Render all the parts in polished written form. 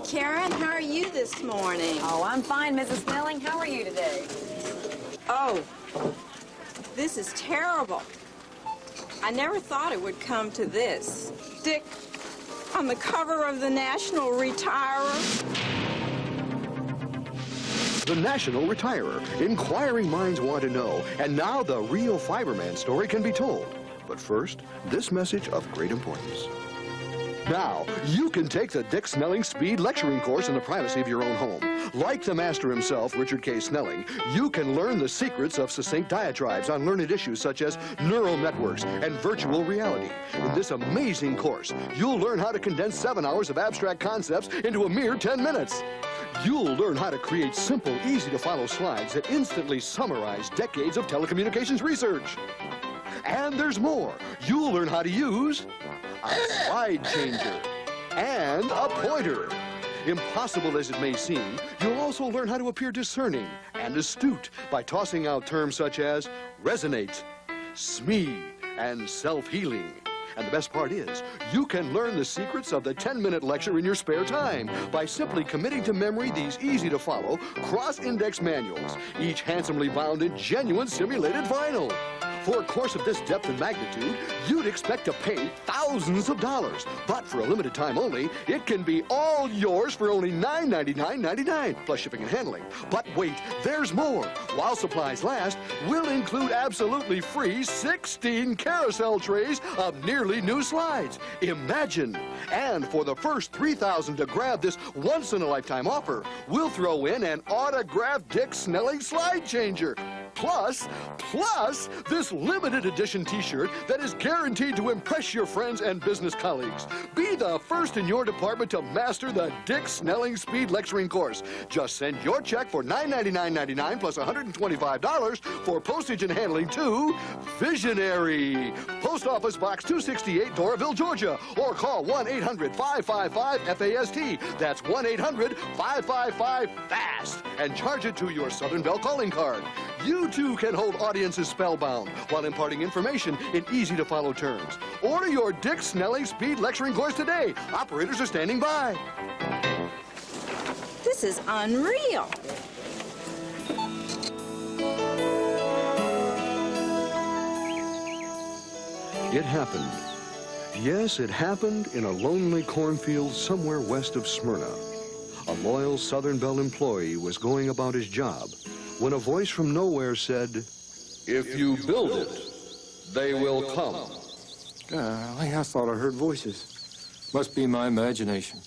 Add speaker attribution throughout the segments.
Speaker 1: Karen, how are you this morning?
Speaker 2: Oh, I'm fine, Mrs. Snelling. How are you today?
Speaker 1: Oh, this is terrible. I never thought it would come to this. Dick, on the cover of the National Retirer.
Speaker 3: The National Retirer. Inquiring minds want to know. And now the real Fiberman story can be told. But first, this message of great importance. Now, you can take the Dick Snelling Speed Lecturing Course in the privacy of your own home. Like the master himself, Richard K. Snelling, you can learn the secrets of succinct diatribes on learned issues such as neural networks and virtual reality. In this amazing course, you'll learn how to condense 7 hours of abstract concepts into a mere 10 minutes. You'll learn how to create simple, easy-to-follow slides that instantly summarize decades of telecommunications research. And there's more. You'll learn how to use a slide changer and a pointer. Impossible as it may seem, you'll also learn how to appear discerning and astute by tossing out terms such as resonate, SME, and self-healing. And the best part is, you can learn the secrets of the 10-minute lecture in your spare time by simply committing to memory these easy-to-follow cross-index manuals, each handsomely bound in genuine simulated vinyl. For a course of this depth and magnitude, you'd expect to pay thousands of dollars. But for a limited time only, it can be all yours for only $9.99.99, plus shipping and handling. But wait, there's more. While supplies last, we'll include absolutely free 16 carousel trays of nearly new slides. Imagine! And for the first 3,000 to grab this once-in-a-lifetime offer, we'll throw in an autographed Dick Snelling slide changer. Plus, this limited edition t-shirt that is guaranteed to impress your friends and business colleagues. Be the first in your department to master the Dick Snelling Speed Lecturing Course. Just send your check for $9.99.99 plus $125 for postage and handling to Visionary, Post Office Box 268, Doraville, Georgia, or call 1-800-555-FAST. That's 1-800-555-FAST, and charge it to your Southern Bell calling card. You too can hold audiences spellbound while imparting information in easy-to-follow terms. Order your Dick Snelling Speed Lecturing Course today. Operators are standing by.
Speaker 1: This is unreal.
Speaker 3: It happened. Yes, it happened in a lonely cornfield somewhere west of Smyrna. A loyal Southern Bell employee was going about his job when a voice from nowhere said, "If you build it, they will come."
Speaker 4: Golly, I thought I heard voices. Must be my imagination.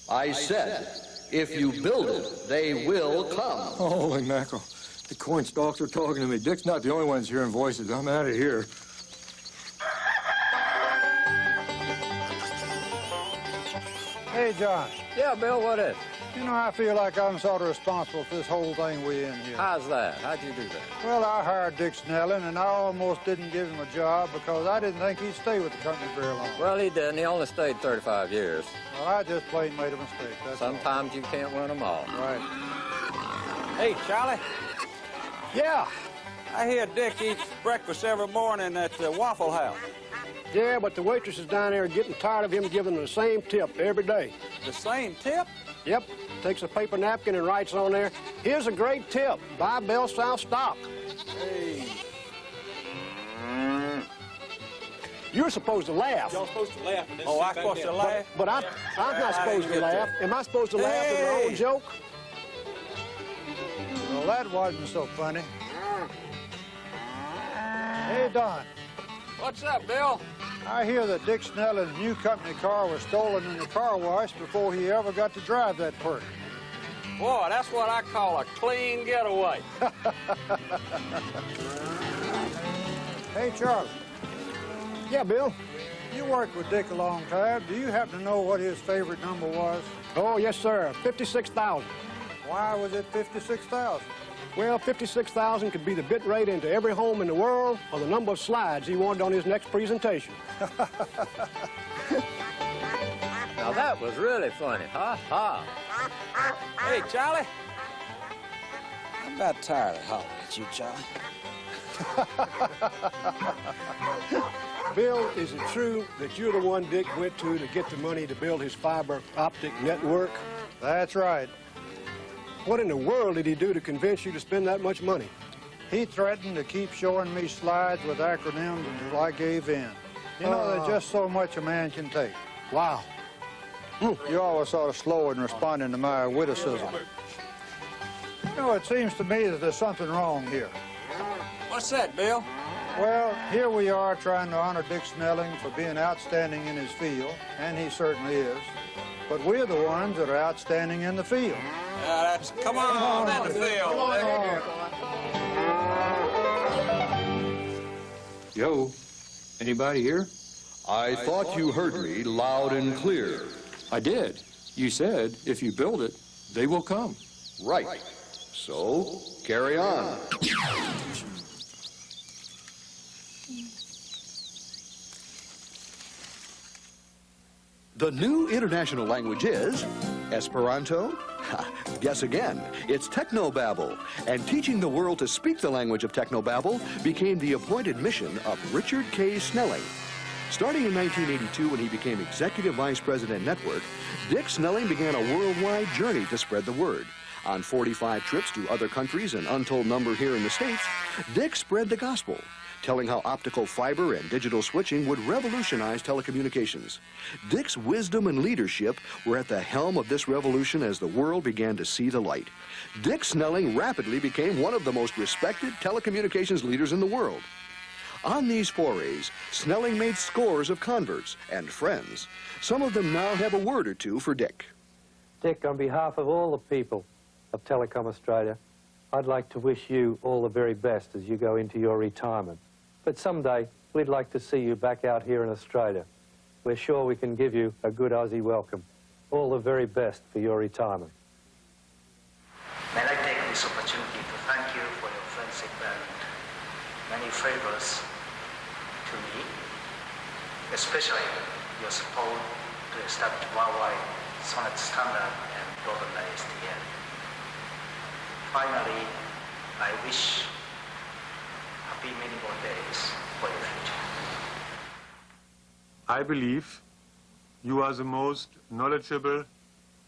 Speaker 3: I said, if you build it, they will come.
Speaker 4: Holy mackerel. The corn stalks are talking to me. Dick's not the only one that's hearing voices. I'm out of here.
Speaker 5: Hey, John.
Speaker 6: Yeah, Bill, what is it?
Speaker 5: You know, I feel like I'm sort of responsible for this whole thing we're in here.
Speaker 6: How's that? How'd you do that?
Speaker 5: Well, I hired Dick Snelling, and I almost didn't give him a job because I didn't think he'd stay with the company very long.
Speaker 6: Well, he didn't. He only stayed 35 years.
Speaker 5: Well, I just plain made a mistake, that's all.
Speaker 6: Sometimes you can't win them all.
Speaker 5: Right.
Speaker 7: Hey, Charlie.
Speaker 5: Yeah.
Speaker 7: I hear Dick eats breakfast every morning at the Waffle House.
Speaker 8: Yeah, but the waitresses down there are getting tired of him giving them the same tip every day.
Speaker 7: The same tip?
Speaker 8: Yep. Takes a paper napkin and writes on there, "Here's a great tip. Buy BellSouth stock."
Speaker 7: Hey.
Speaker 8: You're supposed to laugh.
Speaker 7: Y'all supposed to laugh. Oh, I'm supposed to laugh?
Speaker 8: But I'm not supposed to laugh. Am I supposed to laugh at my own joke?
Speaker 5: Well, that wasn't so funny. Hey, Don.
Speaker 6: What's up, Bill?
Speaker 5: I hear that Dick Snelling's new company car was stolen in the car wash before he ever got to drive that perk.
Speaker 6: Boy, that's what I call a clean getaway.
Speaker 5: Hey, Charlie.
Speaker 8: Yeah, Bill.
Speaker 5: You worked with Dick a long time. Do you happen to know what his favorite number was?
Speaker 8: Oh, yes, sir. 56,000.
Speaker 5: Why was it 56,000?
Speaker 8: Well, 56,000 could be the bit rate into every home in the world or the number of slides he wanted on his next presentation.
Speaker 6: Now, that was really funny. Ha, ha.
Speaker 7: Hey, Charlie. I'm about tired of hollering at you, Charlie.
Speaker 8: Bill, is it true that you're the one Dick went to get the money to build his fiber optic network?
Speaker 5: That's right.
Speaker 8: What in the world did he do to convince you to spend that much money?
Speaker 5: He threatened to keep showing me slides with acronyms until I gave in. You know, there's just so much a man can take.
Speaker 8: Wow.
Speaker 5: You're always sort of slow in responding to my witticism. You know, it seems to me that there's something wrong here.
Speaker 6: What's that, Bill?
Speaker 5: Well, here we are trying to honor Dick Snelling for being outstanding in his field, and he certainly is. But we're the ones that are outstanding in the field.
Speaker 6: Come on in the field.
Speaker 4: Yo, anybody here?
Speaker 3: I thought you heard me loud and clear.
Speaker 4: I did. You said if you build it, they will come.
Speaker 3: Right. So, carry on. The new international language is Esperanto? Ha, guess again. It's Technobabble. And teaching the world to speak the language of Technobabble became the appointed mission of Richard K. Snelling. Starting in 1982 when he became Executive Vice President Network, Dick Snelling began a worldwide journey to spread the word. On 45 trips to other countries, an untold number here in the States, Dick spread the gospel, telling how optical fiber and digital switching would revolutionize telecommunications. Dick's wisdom and leadership were at the helm of this revolution as the world began to see the light. Dick Snelling rapidly became one of the most respected telecommunications leaders in the world. On these forays, Snelling made scores of converts and friends. Some of them now have a word or two for Dick.
Speaker 9: Dick, on behalf of all the people of Telecom Australia, I'd like to wish you all the very best as you go into your retirement. But someday, we'd like to see you back out here in Australia. We're sure we can give you a good Aussie welcome. All the very best for your retirement.
Speaker 10: May I take this opportunity to thank you for your friendship and many favors to me, especially your support to establish worldwide Sonnet standard and broaden ISDN. Finally, I wish happy many more days for your future.
Speaker 11: I believe you are the most knowledgeable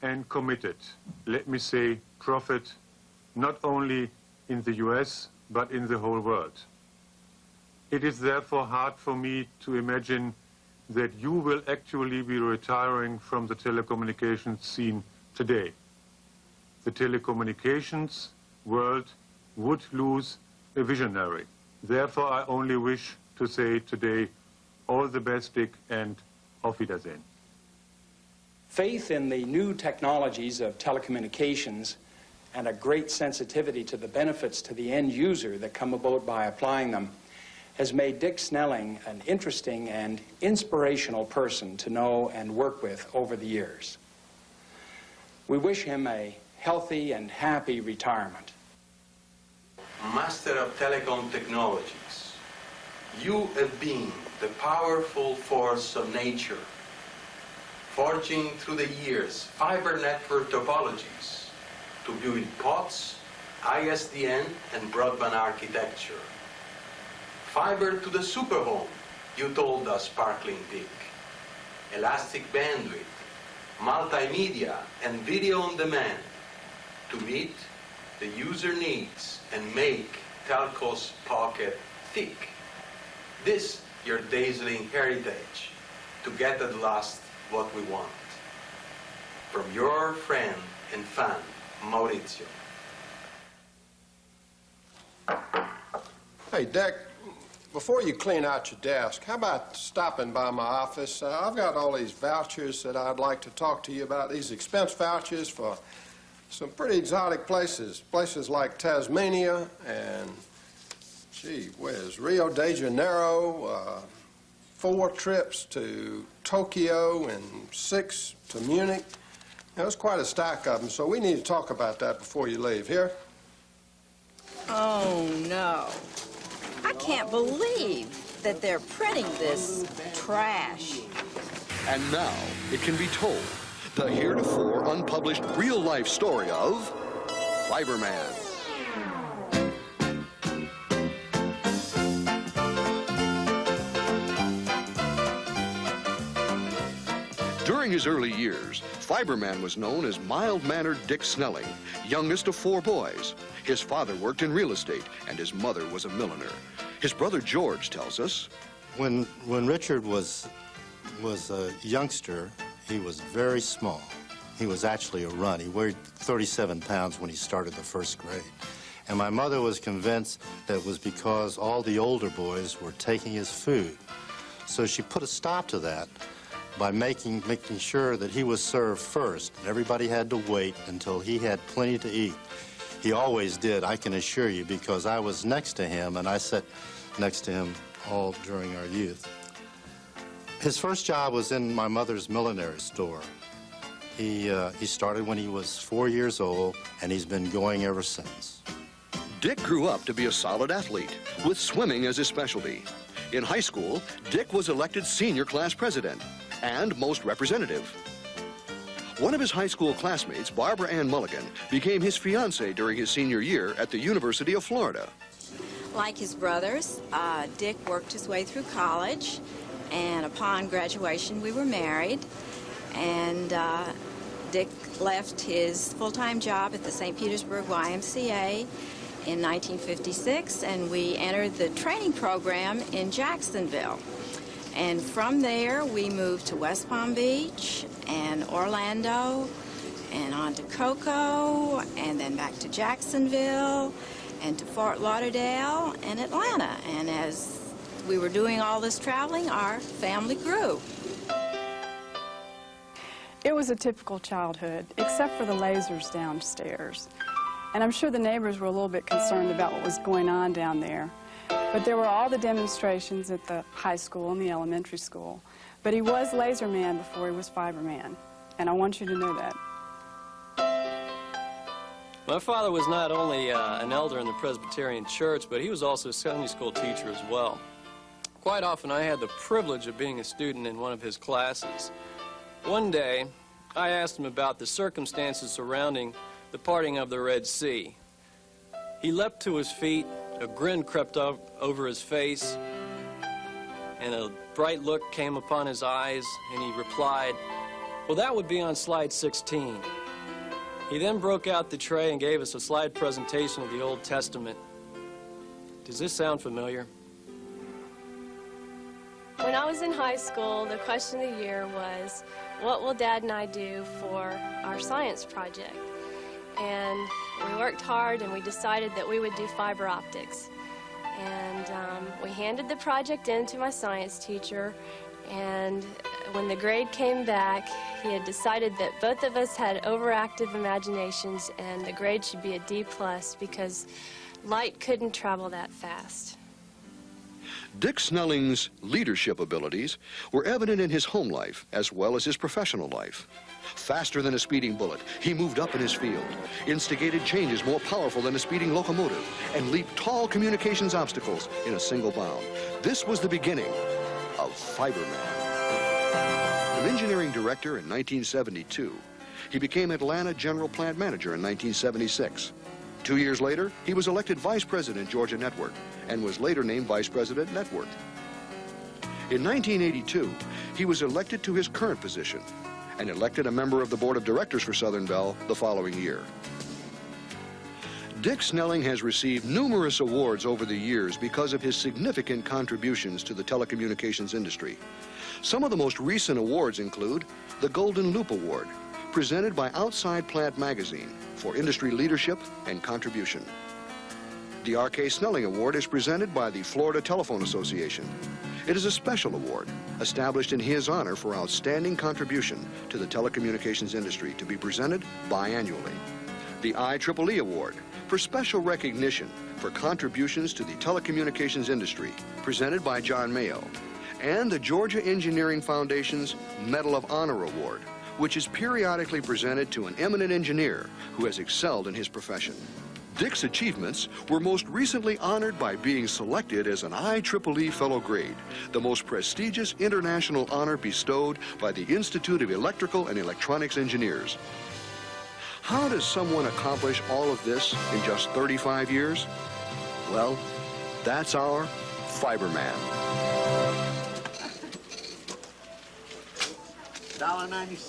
Speaker 11: and committed, let me say, prophet, not only in the US, but in the whole world. It is therefore hard for me to imagine that you will actually be retiring from the telecommunications scene today. The telecommunications world would lose a visionary. Therefore, I only wish to say today, all the best, Dick, and auf Wiedersehen.
Speaker 12: Faith in the new technologies of telecommunications and a great sensitivity to the benefits to the end user that come about by applying them has made Dick Snelling an interesting and inspirational person to know and work with over the years. We wish him a healthy and happy retirement.
Speaker 13: Master of telecom technologies, you have been the powerful force of nature, forging through the years fiber network topologies to build POTS, ISDN, and broadband architecture. Fiber to the superhome, you told us, Sparkling Dick. Elastic bandwidth, multimedia, and video on demand to meet the user needs and make telco's pocket thick. This, your dazzling heritage, to get at last what we want. From your friend and fan, Maurizio.
Speaker 14: Hey, Dick, before you clean out your desk, how about stopping by my office? I've got all these vouchers that I'd like to talk to you about, these expense vouchers for some pretty exotic places. Places like Tasmania and, gee whiz, Rio de Janeiro, 4 trips to Tokyo and 6 to Munich. There's quite a stack of them, so we need to talk about that before you leave. Here?
Speaker 1: Oh, no. I can't believe that they're printing this trash.
Speaker 3: And now it can be told, the heretofore unpublished real-life story of Fiberman. During his early years, Fiberman was known as mild-mannered Dick Snelling, youngest of 4 boys. His father worked in real estate, and his mother was a milliner. His brother George tells us,
Speaker 15: When Richard was a youngster, he was very small. He was actually a runt. He weighed 37 pounds when he started the 1st grade. And my mother was convinced that it was because all the older boys were taking his food. So she put a stop to that by making sure that he was served first. Everybody had to wait until he had plenty to eat. He always did, I can assure you, because I was next to him, and I sat next to him all during our youth. His first job was in my mother's millinery store. He started when he was 4 years old, and he's been going ever since.
Speaker 3: Dick grew up to be a solid athlete, with swimming as his specialty. In high school, Dick was elected senior class president and most representative. One of his high school classmates, Barbara Ann Mulligan, became his fiancée during his senior year at the University of Florida.
Speaker 1: Like his brothers, Dick worked his way through college, and upon graduation we were married. And Dick left his full-time job at the St. Petersburg YMCA in 1956, and we entered the training program in Jacksonville. And from there, we moved to West Palm Beach and Orlando and on to Cocoa, and then back to Jacksonville and to Fort Lauderdale and Atlanta. And as we were doing all this traveling, our family grew.
Speaker 16: It was a typical childhood, except for the lasers downstairs. And I'm sure the neighbors were a little bit concerned about what was going on down there. But there were all the demonstrations at the high school and the elementary school. But he was Laser Man before he was Fiberman, and I want you to know that.
Speaker 17: My father was not only an elder in the Presbyterian Church, but he was also a Sunday school teacher as well. Quite often I had the privilege of being a student in one of his classes. One day, I asked him about the circumstances surrounding the parting of the Red Sea. He leapt to his feet, a grin crept over his face, and a bright look came upon his eyes, and he replied, "Well, that would be on slide 16. He then broke out the tray and gave us a slide presentation of the Old Testament. Does this sound familiar?
Speaker 18: When I was in high school, the question of the year was, what will Dad and I do for our science project? And we worked hard and we decided that we would do fiber optics. And we handed the project in to my science teacher, and when the grade came back, he had decided that both of us had overactive imaginations and the grade should be a D+ because light couldn't travel that fast.
Speaker 3: Dick Snelling's leadership abilities were evident in his home life as well as his professional life. Faster than a speeding bullet, he moved up in his field, instigated changes more powerful than a speeding locomotive, and leaped tall communications obstacles in a single bound. This was the beginning of Fiberman. An engineering director in 1972, he became Atlanta General Plant Manager in 1976. 2 years later, he was elected Vice President Georgia Network and was later named Vice President Network. In 1982, he was elected to his current position and elected a member of the Board of Directors for Southern Bell the following year. Dick Snelling has received numerous awards over the years because of his significant contributions to the telecommunications industry. Some of the most recent awards include the Golden Loop Award, presented by Outside Plant Magazine for industry leadership and contribution. The R.K. Snelling Award is presented by the Florida Telephone Association. It is a special award established in his honor for outstanding contribution to the telecommunications industry to be presented biannually. The IEEE Award for special recognition for contributions to the telecommunications industry, presented by John Mayo. And the Georgia Engineering Foundation's Medal of Honor Award, which is periodically presented to an eminent engineer who has excelled in his profession. Dick's achievements were most recently honored by being selected as an IEEE Fellow Grade, the most prestigious international honor bestowed by the Institute of Electrical and Electronics Engineers. How does someone accomplish all of this in just 35 years? Well, that's our Fiberman.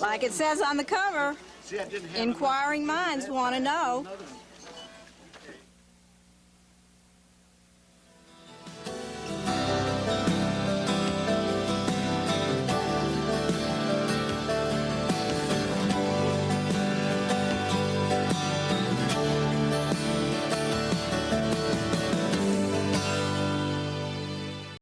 Speaker 1: Like it says on the cover, inquiring minds want to know.